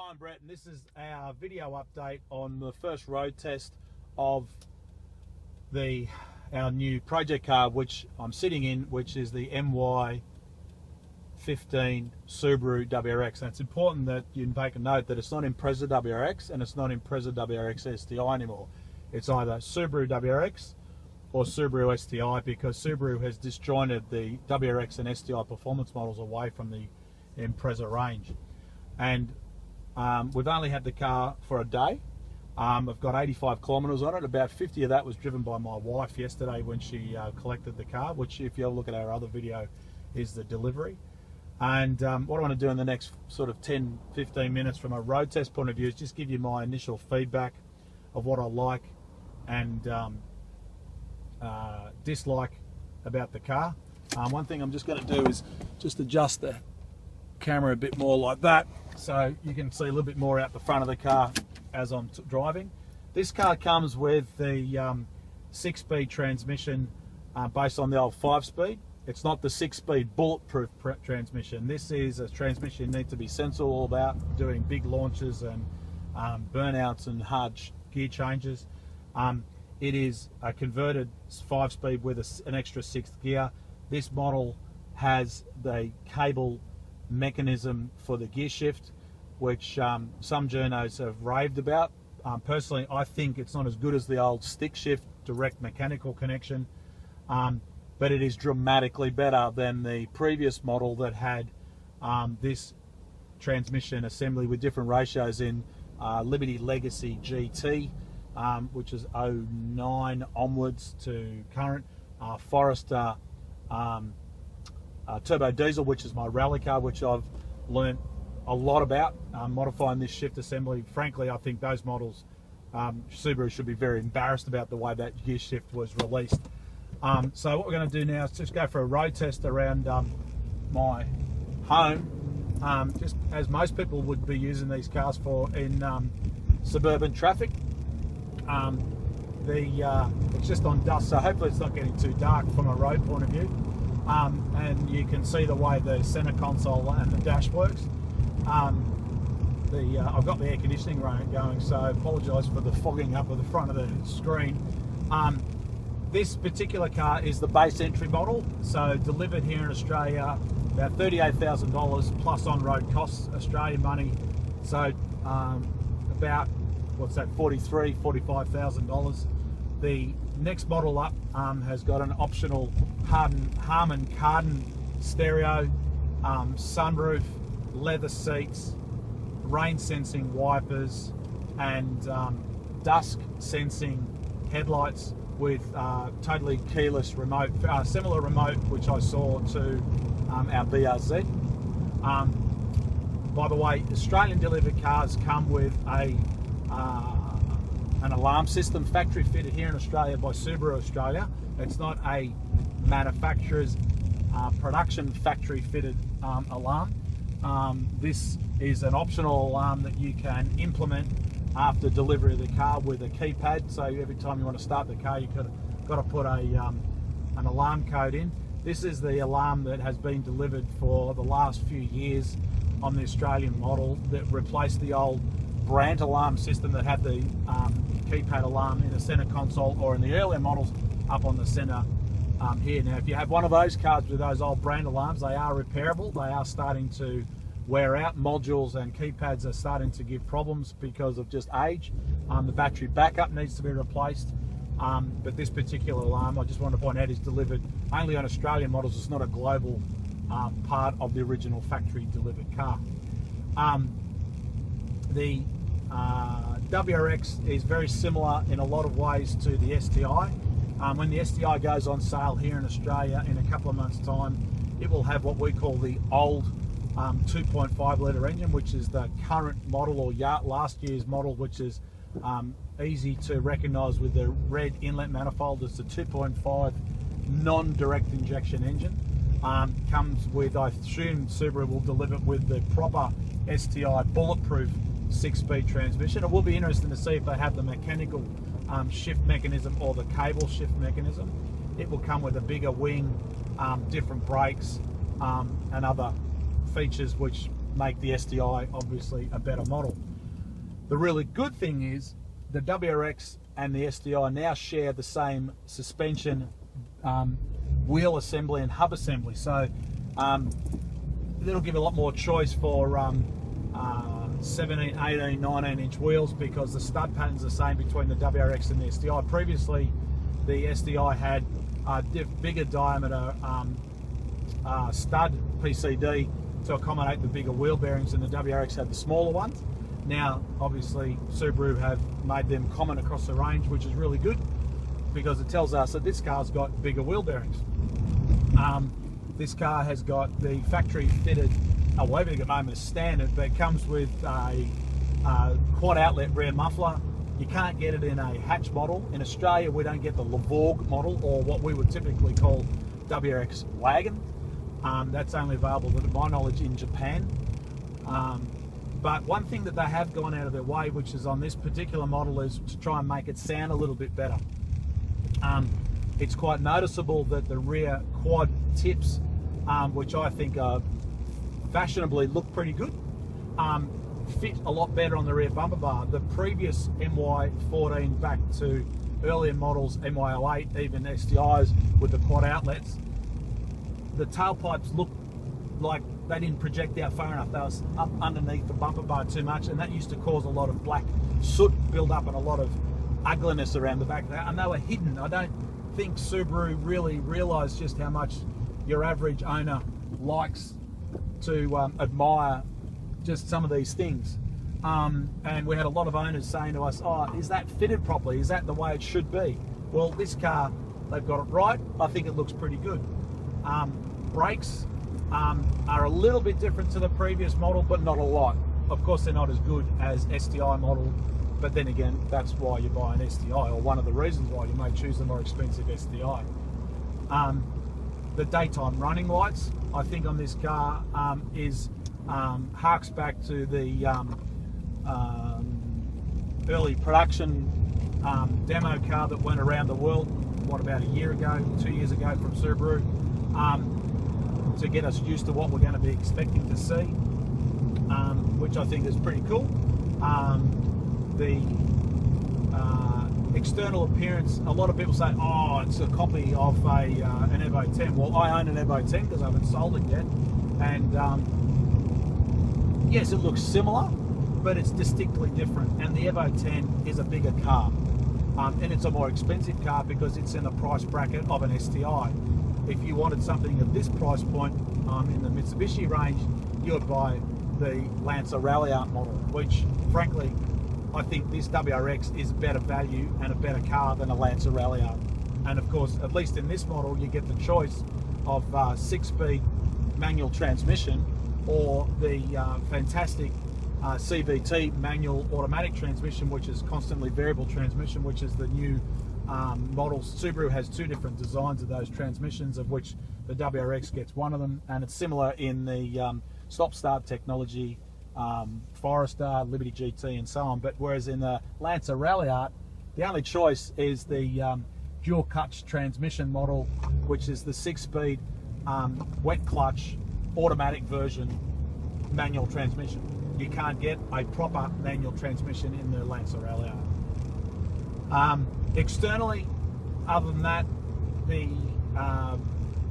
Hi, I'm Brett, and this is our video update on the first road test of our new project car, which I'm sitting in, which is the MY15 Subaru WRX. And it's important that you take a note that it's not Impreza WRX and it's not Impreza WRX STI anymore. It's either Subaru WRX or Subaru STI, because Subaru has disjointed the WRX and STI performance models away from the Impreza range. And we've only had the car for a day. I've got 85 kilometres on it. About 50 of that was driven by my wife yesterday when she collected the car, which, if you look at our other video, is the delivery. And what I want to do in the next sort of 10-15 minutes from a road test point of view is just give you my initial feedback of what I like and dislike about the car. One thing I'm just going to do is just adjust the camera a bit more like that, so you can see a little bit more out the front of the car as I'm driving. This car comes with the 6-speed transmission based on the old 5-speed. It's not the 6-speed bulletproof transmission. This is a transmission you need to be sensible about doing big launches and burnouts and hard gear changes. It is a converted 5-speed with an extra 6th gear. This model has the cable mechanism for the gear shift, which some journos have raved about. Personally, I think it's not as good as the old stick shift direct mechanical connection, but it is dramatically better than the previous model that had this transmission assembly with different ratios in Liberty Legacy GT, which is 09 onwards to current, Forester turbo diesel, which is my rally car, which I've learnt a lot about modifying this shift assembly. Frankly, I think those models, Subaru should be very embarrassed about the way that gear shift was released. So what we're going to do now is just go for a road test around my home, just as most people would be using these cars for in suburban traffic. It's just on dusk, so hopefully it's not getting too dark from a road point of view. And you can see the way the center console and the dash works. I've got the air conditioning going, so I apologise for the fogging up of the front of the screen. This particular car is the base entry model, so delivered here in Australia about $38,000 plus on-road costs, Australian money. So about, what's that, $45,000. The next model up has got an optional Harman Kardon stereo, sunroof, leather seats, rain sensing wipers, and dusk sensing headlights with totally keyless remote, similar remote which I saw to our BRZ. By the way, Australian delivered cars come with an alarm system factory fitted here in Australia by Subaru Australia. It's not a manufacturer's production factory fitted alarm. This is an optional alarm that you can implement after delivery of the car with a keypad. So every time you want to start the car, you've got to put an alarm code in. This is the alarm that has been delivered for the last few years on the Australian model, that replaced the old brand alarm system that had the keypad alarm in the center console, or in the earlier models up on the center here. Now, if you have one of those cars with those old brand alarms, they are repairable. They are starting to wear out. Modules and keypads are starting to give problems because of just age. The battery backup needs to be replaced. But this particular alarm, I just want to point out, is delivered only on Australian models. It's not a global part of the original factory delivered car. The WRX is very similar in a lot of ways to the STI. When the STI goes on sale here in Australia in a couple of months' time, it will have what we call the old 2.5 litre engine, which is the current model, or last year's model, which is easy to recognise with the red inlet manifold. It's a 2.5 non-direct injection engine. Comes with, I assume Subaru will deliver it with the proper STI bulletproof 6-speed transmission. It will be interesting to see if they have the mechanical shift mechanism or the cable shift mechanism. It will come with a bigger wing, different brakes, and other features which make the STI obviously a better model. The really good thing is the WRX and the STI now share the same suspension, wheel assembly and hub assembly, so it'll give a lot more choice for 17, 18, 19 inch wheels, because the stud pattern's the same between the WRX and the STI. Previously the STI had a bigger diameter stud PCD to accommodate the bigger wheel bearings, and the WRX had the smaller ones. Now obviously Subaru have made them common across the range, which is really good because it tells us that this car's got bigger wheel bearings. This car has got the factory fitted, well, everything at the moment is standard, but it comes with a quad outlet rear muffler. You can't get it in a hatch model. In Australia we don't get the Lavorg model, or what we would typically call WRX wagon. That's only available, to my knowledge, in Japan. But one thing that they have gone out of their way, which is on this particular model, is to try and make it sound a little bit better. It's quite noticeable that the rear quad tips, which I think are fashionably look pretty good, fit a lot better on the rear bumper bar. The previous MY14 back to earlier models, MY08, even STIs with the quad outlets, the tailpipes look like they didn't project out far enough. They was up underneath the bumper bar too much, and that used to cause a lot of black soot build up and a lot of ugliness around the back of that, and they were hidden. I don't think Subaru really realised just how much your average owner likes to admire just some of these things. And we had a lot of owners saying to us, oh, is that fitted properly? Is that the way it should be? Well, this car, they've got it right. I think it looks pretty good. Brakes are a little bit different to the previous model, but not a lot. Of course, they're not as good as STI model, but then again, that's why you buy an STI, or one of the reasons why you may choose the more expensive STI. The daytime running lights, I think on this car harks back to the early production demo car that went around the world, what, about a year ago, 2 years ago, from Subaru, to get us used to what we're going to be expecting to see, which I think is pretty cool. The external appearance, a lot of people say, oh, it's a copy of an Evo 10. Well, I own an Evo 10 because I haven't sold it yet, and yes, it looks similar, but it's distinctly different. And the Evo 10 is a bigger car, and it's a more expensive car because it's in the price bracket of an STI. If you wanted something at this price point in the Mitsubishi range, you would buy the Lancer Ralliart model, which frankly I think this WRX is better value and a better car than a Lancer Ralliart. And of course, at least in this model, you get the choice of 6-speed manual transmission, or the fantastic CVT manual automatic transmission, which is constantly variable transmission, which is the new models. Subaru has two different designs of those transmissions, of which the WRX gets one of them, and it's similar in the stop-start technology, Forester, Liberty GT and so on. But whereas in the Lancer Ralliart, the only choice is the dual clutch transmission model, which is the 6-speed wet clutch automatic version manual transmission. You can't get a proper manual transmission in the Lancer Ralliart. Externally, other than that, the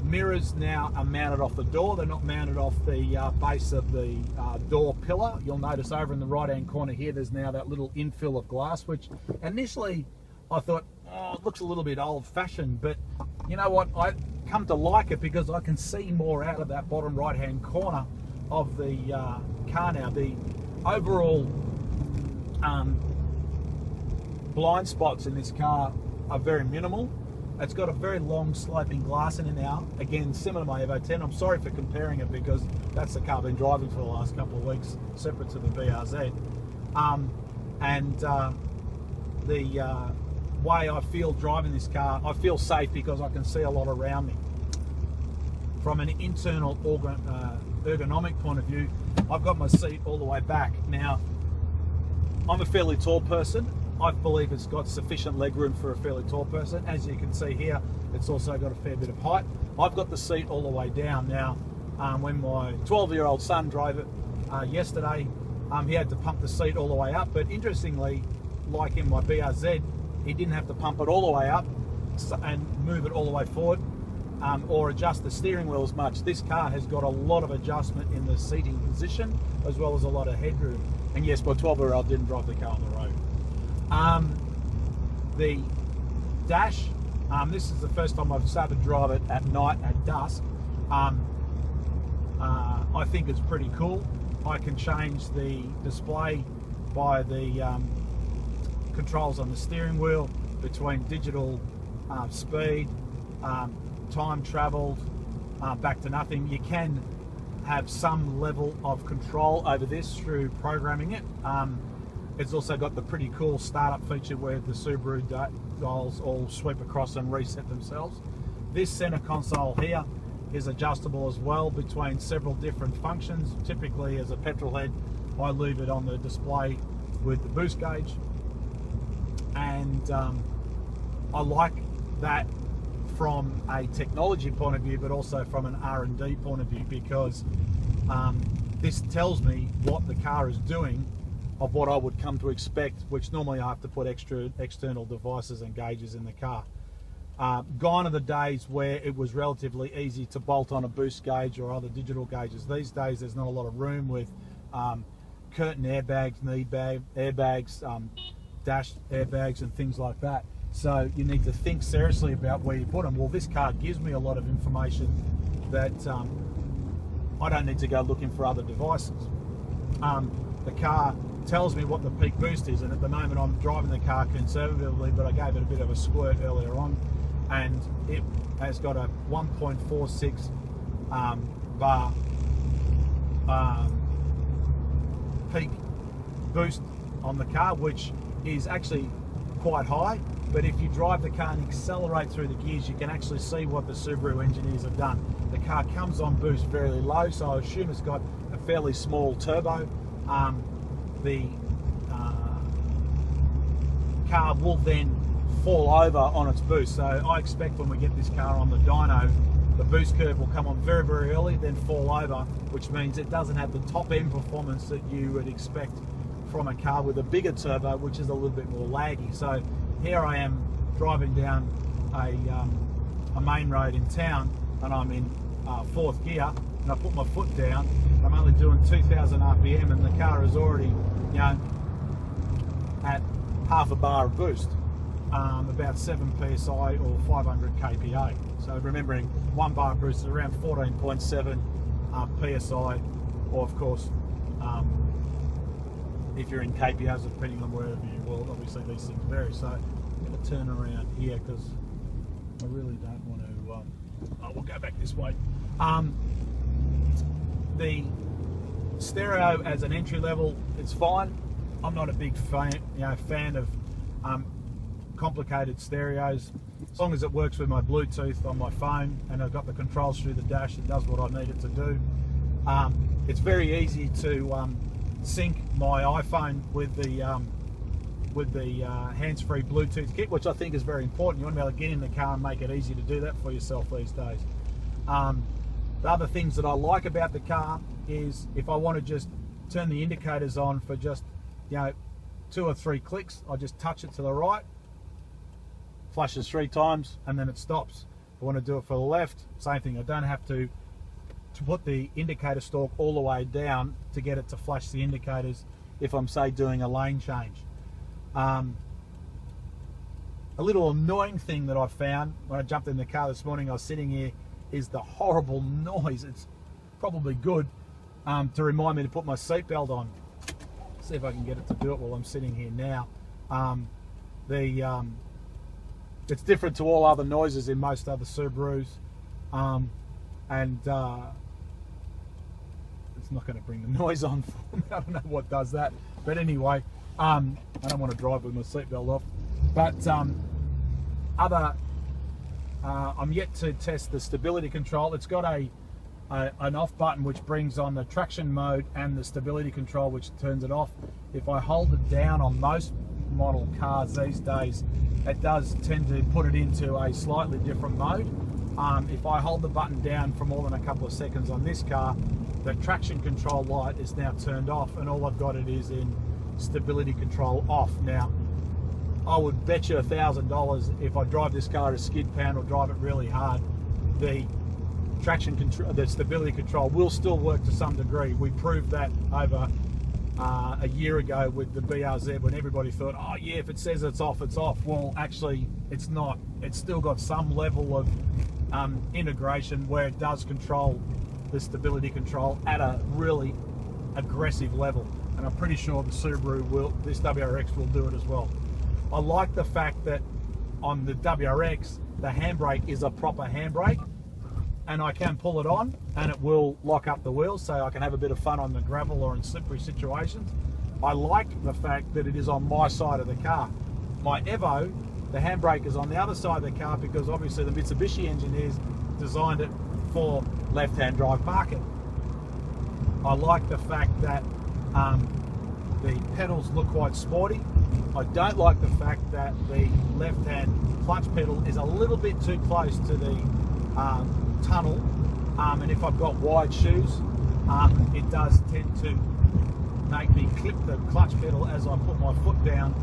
mirrors now are mounted off the door. They're not mounted off the base of the door pillar. You'll notice over in the right hand corner here, there's now that little infill of glass, which initially I thought, oh, it looks a little bit old fashioned, but you know what, I come to like it because I can see more out of that bottom right hand corner of the car now. The overall blind spots in this car are very minimal. It's got a very long sloping glass in it now, again similar to my Evo 10. I'm sorry for comparing it because that's the car I've been driving for the last couple of weeks, separate to the BRZ. The way I feel driving this car, I feel safe because I can see a lot around me. From an internal ergonomic point of view, I've got my seat all the way back. Now, I'm a fairly tall person. I believe it's got sufficient leg room for a fairly tall person. As you can see here, it's also got a fair bit of height. I've got the seat all the way down. Now, when my 12-year-old son drove it, yesterday. He had to pump the seat all the way up, but interestingly, like in my BRZ, he didn't have to pump it all the way up and move it all the way forward, or adjust the steering wheel as much. This car has got a lot of adjustment in the seating position, as well as a lot of headroom. And yes, my 12-year-old didn't drive the car on the road. The dash, this is the first time I've started to drive it at night, at dusk. I think it's pretty cool. I can change the display by the controls on the steering wheel between digital speed, time travelled, back to nothing. You can have some level of control over this through programming it. It's also got the pretty cool startup feature where the Subaru dials all sweep across and reset themselves. This center console here is adjustable as well between several different functions. Typically, as a petrol head, I leave it on the display with the boost gauge, and I like that from a technology point of view, but also from an R&D point of view, because this tells me what the car is doing of what I would come to expect, which normally I have to put extra external devices and gauges in the car. Gone are the days where it was relatively easy to bolt on a boost gauge or other digital gauges. These days there's not a lot of room with curtain airbags, knee bag airbags, dash airbags and things like that. So you need to think seriously about where you put them. Well, this car gives me a lot of information that I don't need to go looking for other devices. The car tells me what the peak boost is, and at the moment I'm driving the car conservatively, but I gave it a bit of a squirt earlier on, and it has got a 1.46 bar peak boost on the car, which is actually quite high. But if you drive the car and accelerate through the gears, you can actually see what the Subaru engineers have done. The car comes on boost very low, so I assume it's got a fairly small turbo. The car will then fall over on its boost. So I expect when we get this car on the dyno, the boost curve will come on very, very early, then fall over, which means it doesn't have the top end performance that you would expect from a car with a bigger turbo, which is a little bit more laggy. So here I am driving down a main road in town, and I'm in fourth gear, and I put my foot down. I'm only doing 2,000 RPM, and the car is already, you know, at half a bar of boost, about 7 psi or 500 kPa. So remembering 1 bar of boost is around 14.7 psi, or of course, if you're in kPAs, depending on wherever you will, obviously these things vary. So I'm going to turn around here because I really don't want to. We'll go back this way. The stereo as an entry level, it's fine. I'm not a big fan of complicated stereos. As long as it works with my Bluetooth on my phone and I've got the controls through the dash, it does what I need it to do. It's very easy to sync my iPhone with the hands-free Bluetooth kit, which I think is very important. You want to be able to get in the car and make it easy to do that for yourself these days. The other things that I like about the car is if I want to just turn the indicators on for just 2 or 3 clicks, I just touch it to the right, flashes 3 times, and then it stops. If I want to do it for the left, same thing. I don't have to put the indicator stalk all the way down to get it to flash the indicators if I'm, say, doing a lane change. A little annoying thing that I found when I jumped in the car this morning, I was sitting here, is the horrible noise. It's probably good to remind me to put my seatbelt on. See if I can get it to do it while I'm sitting here now. It's different to all other noises in most other Subarus, and it's not going to bring the noise on for me. I don't know what does that, but anyway, I don't want to drive with my seatbelt off. But I'm yet to test the stability control. It's got an off button which brings on the traction mode and the stability control which turns it off. If I hold it down on most model cars these days, it does tend to put it into a slightly different mode. If I hold the button down for more than a couple of seconds on this car, the traction control light is now turned off, and all I've got it is in stability control off. Now, I would bet you $1,000 if I drive this car at a skid pan or drive it really hard, the traction control, the stability control will still work to some degree. We proved that over a year ago with the BRZ, when everybody thought, oh yeah, if it says it's off, it's off. Well, actually, it's not. It's still got some level of integration where it does control the stability control at a really aggressive level. And I'm pretty sure the Subaru will, this WRX will do it as well. I like the fact that on the WRX, the handbrake is a proper handbrake, and I can pull it on and it will lock up the wheels, so I can have a bit of fun on the gravel or in slippery situations. I like the fact that it is on my side of the car. My Evo, the handbrake is on the other side of the car because obviously the Mitsubishi engineers designed it for left-hand drive parking. I like the fact that the pedals look quite sporty. I don't like the fact that the left-hand clutch pedal is a little bit too close to the tunnel, and if I've got wide shoes, it does tend to make me clip the clutch pedal as I put my foot down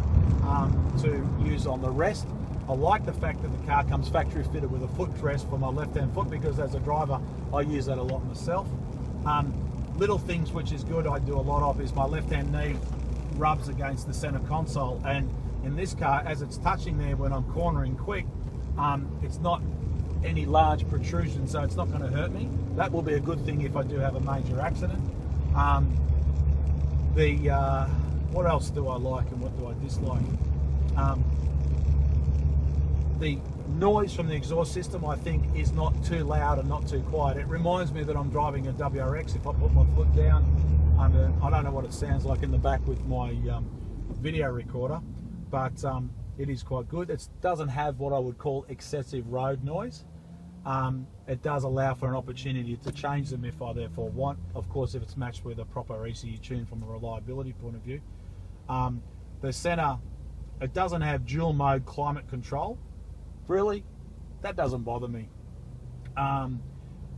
to use on the rest. I like the fact that the car comes factory fitted with a footrest for my left-hand foot, because as a driver I use that a lot myself. Little things which is good I do a lot of is my left-hand knee rubs against the center console, and in this car, as it's touching there when I'm cornering quick, it's not any large protrusion, so it's not going to hurt me. That will be a good thing if I do have a major accident. What else do I like and what do I dislike? The noise from the exhaust system, I think, is not too loud and not too quiet. It reminds me that I'm driving a WRX. If I put my foot down, I don't know what it sounds like in the back with my video recorder, but it is quite good. It doesn't have what I would call excessive road noise. It does allow for an opportunity to change them if I therefore want, of course, if it's matched with a proper ECU tune from a reliability point of view. The center, it doesn't have dual mode climate control. Really, that doesn't bother me.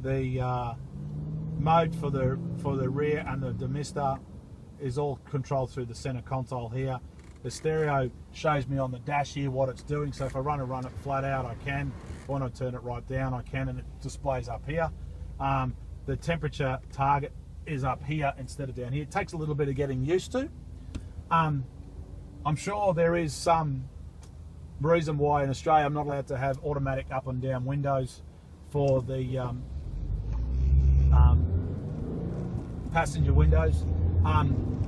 The mode for the rear and the demister is all controlled through the center console here. The stereo shows me on the dash here what it's doing, so if I run it flat out, I can. When I turn it right down, I can, and it displays up here. The temperature target is up here instead of down here. It takes a little bit of getting used to. I'm sure there is some reason why in Australia I'm not allowed to have automatic up and down windows for the passenger windows.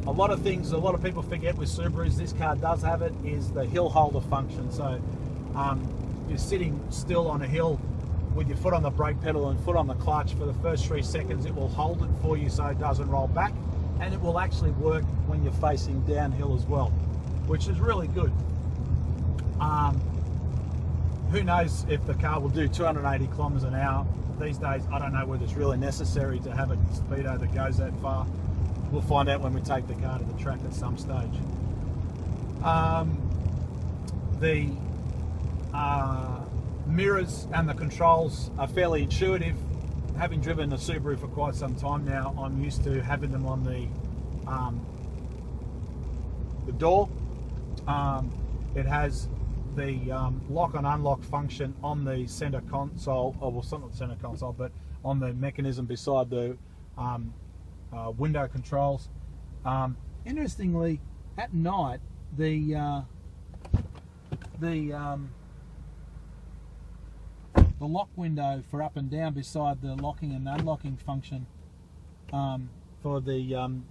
A lot of things a lot of people forget with Subarus, this car does have it, is the hill holder function. So you're sitting still on a hill with your foot on the brake pedal and foot on the clutch for the first 3 seconds, it will hold it for you so it doesn't roll back, and it will actually work when you're facing downhill as well, which is really good. Who knows if the car will do 280 kilometers an hour these days. I don't know whether it's really necessary to have a speedo that goes that far. We'll find out when we take the car to the track at some stage. The mirrors and the controls are fairly intuitive. Having driven a Subaru for quite some time now, I'm used to having them on the door. It has the lock and unlock function on the center console, or well, it's not the center console, but on the mechanism beside the window controls. Interestingly, at night, the lock window for up and down beside the locking and unlocking function for the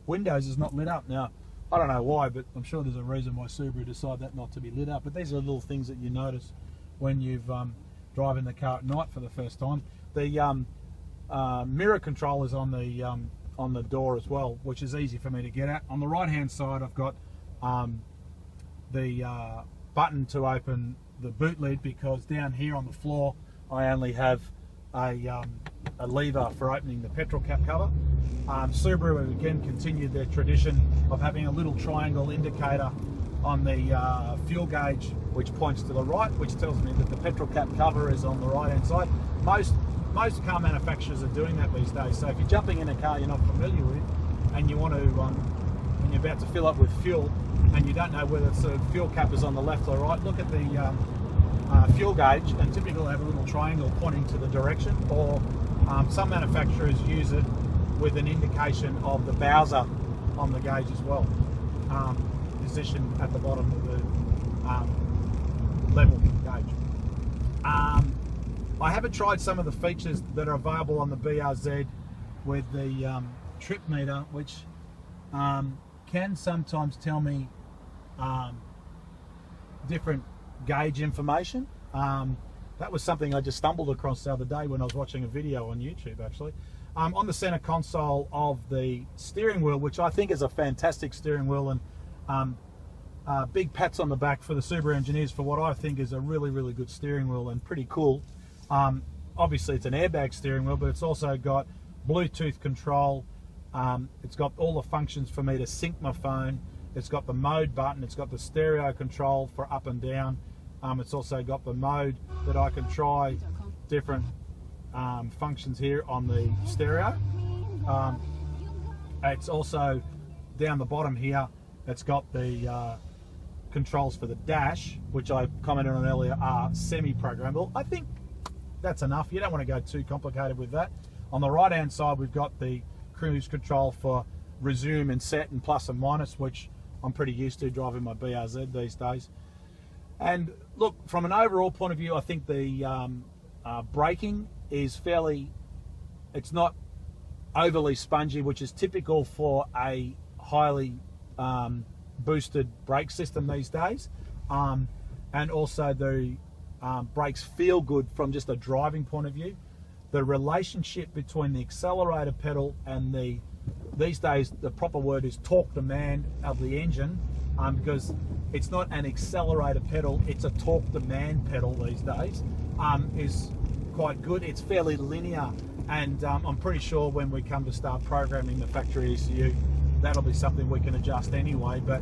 windows is not lit up. Now, I don't know why, but I'm sure there's a reason why Subaru decided that not to be lit up. But these are little things that you notice when you've driving the car at night for the first time. The mirror control is on the door as well, which is easy for me to get at. On the right hand side, I've got the button to open the boot lid, because down here on the floor I only have a lever for opening the petrol cap cover. Subaru again continued their tradition of having a little triangle indicator on the fuel gauge which points to the right, which tells me that the petrol cap cover is on the right hand side. Most most car manufacturers are doing that these days. So if you're jumping in a car you're not familiar with, and you want to, and you're about to fill up with fuel, and you don't know whether the fuel cap is on the left or right, look at the fuel gauge, and typically they'll have a little triangle pointing to the direction, or some manufacturers use it with an indication of the Bowser on the gauge as well, positioned at the bottom of the level gauge. I haven't tried some of the features that are available on the BRZ with the trip meter, which can sometimes tell me different gauge information. That was something I just stumbled across the other day when I was watching a video on YouTube, actually. On the center console of the steering wheel, which I think is a fantastic steering wheel, and big pats on the back for the Subaru engineers for what I think is a really, really good steering wheel and pretty cool. Obviously it's an airbag steering wheel, but it's also got Bluetooth control. It's got all the functions for me to sync my phone. It's got the mode button, it's got the stereo control for up and down. It's also got the mode that I can try different functions here on the stereo. It's also down the bottom here, it's got the controls for the dash, which I commented on earlier are semi-programmable. I think that's enough. You don't want to go too complicated with that. On the right hand side we've got the cruise control for resume and set and plus and minus, which I'm pretty used to driving my BRZ these days. And look, from an overall point of view, I think the braking is fairly, it's not overly spongy, which is typical for a highly boosted brake system these days. And also the brakes feel good from just a driving point of view. The relationship between the accelerator pedal and these days the proper word is torque demand of the engine, because it's not an accelerator pedal, it's a torque demand pedal these days, is quite good. It's fairly linear, and I'm pretty sure when we come to start programming the factory ECU, that'll be something we can adjust anyway, but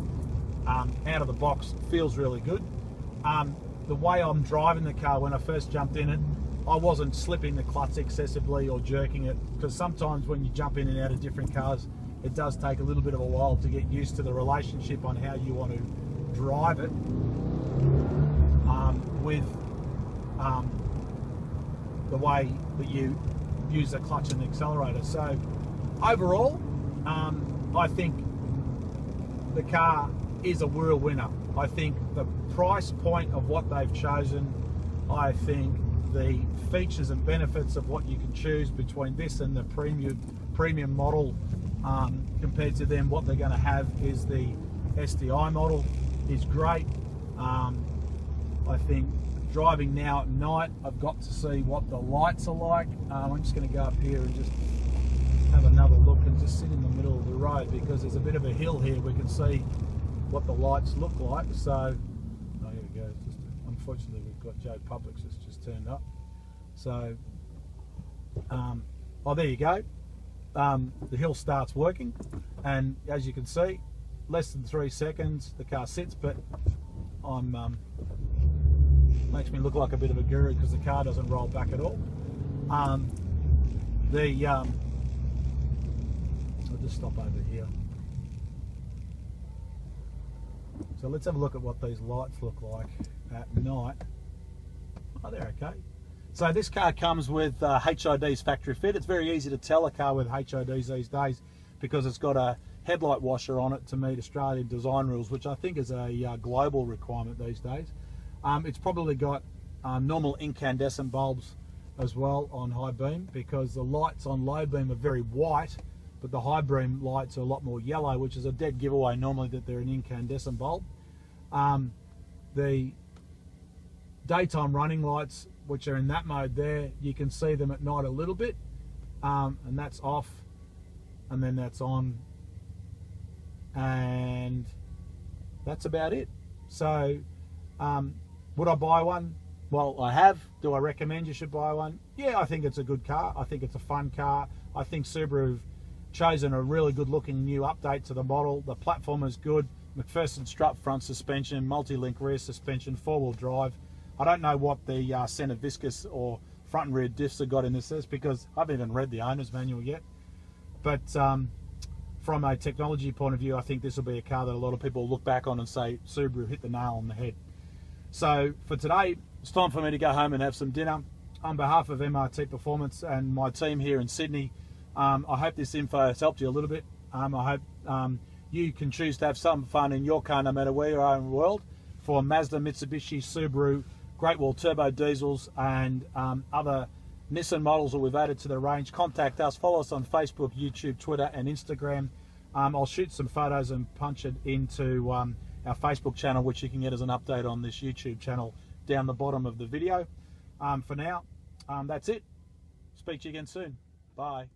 out of the box feels really good. The way I'm driving the car, when I first jumped in it, I wasn't slipping the clutch excessively or jerking it, because sometimes when you jump in and out of different cars, it does take a little bit of a while to get used to the relationship on how you want to drive it with the way that you use the clutch and the accelerator. So overall, I think the car is a real winner. I think the price point of what they've chosen, I think the features and benefits of what you can choose between this and the premium model, compared to them, what they're going to have is the STI model, is great. I think driving now at night, I've got to see what the lights are like. I'm just going to go up here and just have another look and just sit in the middle of the road, because there's a bit of a hill here. We can see what the lights look like. So, oh, here we go. Just, unfortunately, we've got Joe Publix that's just turned up. So, oh, there you go. The hill starts working, and as you can see, less than 3 seconds the car sits, but makes me look like a bit of a guru because the car doesn't roll back at all. I'll just stop over here. So let's have a look at what these lights look like at night. Oh, they're okay. So this car comes with HID's factory fit. It's very easy to tell a car with HIDs these days because it's got a headlight washer on it to meet Australian design rules, which I think is a global requirement these days. It's probably got normal incandescent bulbs as well on high beam, because the lights on low beam are very white, but the high beam lights are a lot more yellow, which is a dead giveaway normally that they're an incandescent bulb. The daytime running lights, which are in that mode there, you can see them at night a little bit, and that's off, and then that's on, and that's about it. So would I buy one? Well, I have. Do I recommend you should buy one? Yeah, I think it's a good car. I think it's a fun car. I think Subaru have chosen a really good looking new update to the model. The platform is good. McPherson strut front suspension, multi-link rear suspension, 4-wheel drive. I don't know what the centre viscous or front and rear diffs have got in this, because I haven't even read the owner's manual yet. But from a technology point of view, I think this will be a car that a lot of people will look back on and say Subaru hit the nail on the head. So for today, it's time for me to go home and have some dinner. On behalf of MRT Performance and my team here in Sydney, I hope this info has helped you a little bit. I hope you can choose to have some fun in your car no matter where you are in the world. For Mazda, Mitsubishi, Subaru, Great Wall Turbo Diesels and other Nissan models that we've added to the range, contact us. Follow us on Facebook, YouTube, Twitter and Instagram. I'll shoot some photos and punch it into our Facebook channel, which you can get as an update on this YouTube channel down the bottom of the video. For now, that's it. Speak to you again soon. Bye.